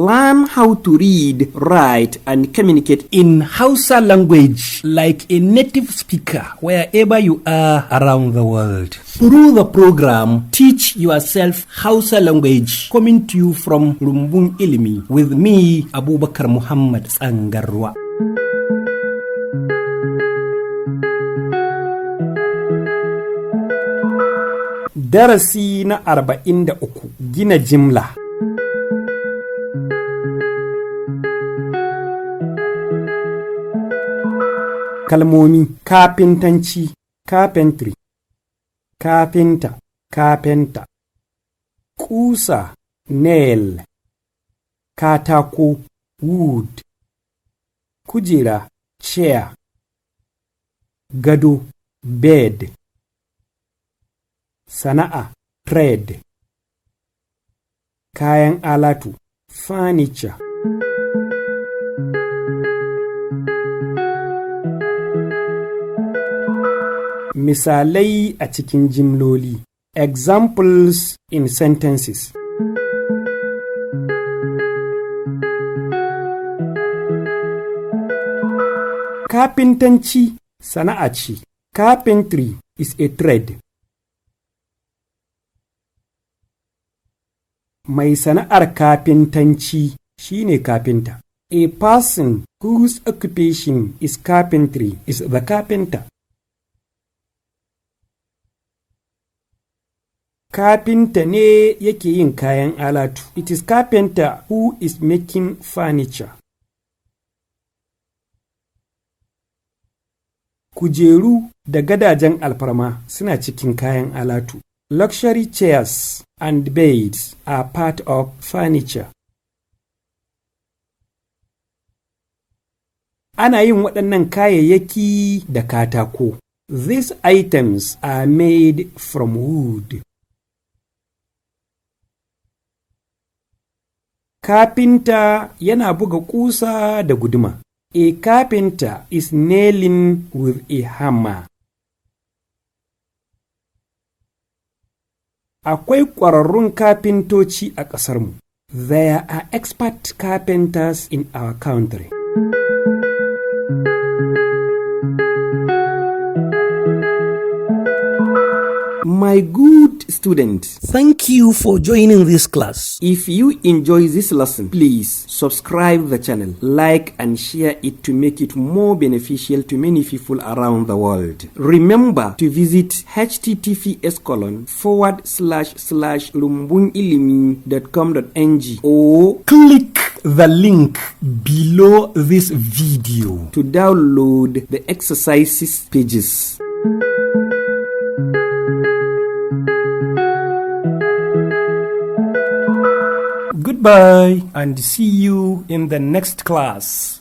Learn how to read, write, and communicate in Hausa language like a native speaker wherever you are around the world. Through the program, teach yourself Hausa language, coming to you from Rumbun Ilimi with me, Abubakar Muhammad Tsangarwa. Darasi na 43, gina jimla. Kalmomi: kafintanci, carpentry, kafinta, carpenter, kusa, nail, katako, wood, kujera, chair, gado, bed, sana'a, trade, kayan alatu, furniture. Misalai a cikin jimloli. Examples in sentences. Kafintanci sana'a ce. Carpentry is a trade. Mai sana'ar kafintanci shine kafinta. A person whose occupation is carpentry is the carpenter. Kafinta ne yake yin kayan alatu. It is carpenter who is making furniture. Kujeru da gadajen alfarma suna cikin kayan alatu. Luxury chairs and beds are part of furniture. Ana yin waɗannan kayayyaki da katako. These items are made from wood. Kafinta yana buga ƙusa da guduma. A carpenter is nailing with a hammer. Akwai ƙwararrun kafintoci a ƙasarmu. There are expert carpenters in our country. My good students, thank you for joining this class. If you enjoy this lesson, please subscribe the channel, like and share it to make it more beneficial to many people around the world. Remember to visit https://lumbunilimi.com.ng or click the link below this video to download the exercises pages. Goodbye and see you in the next class.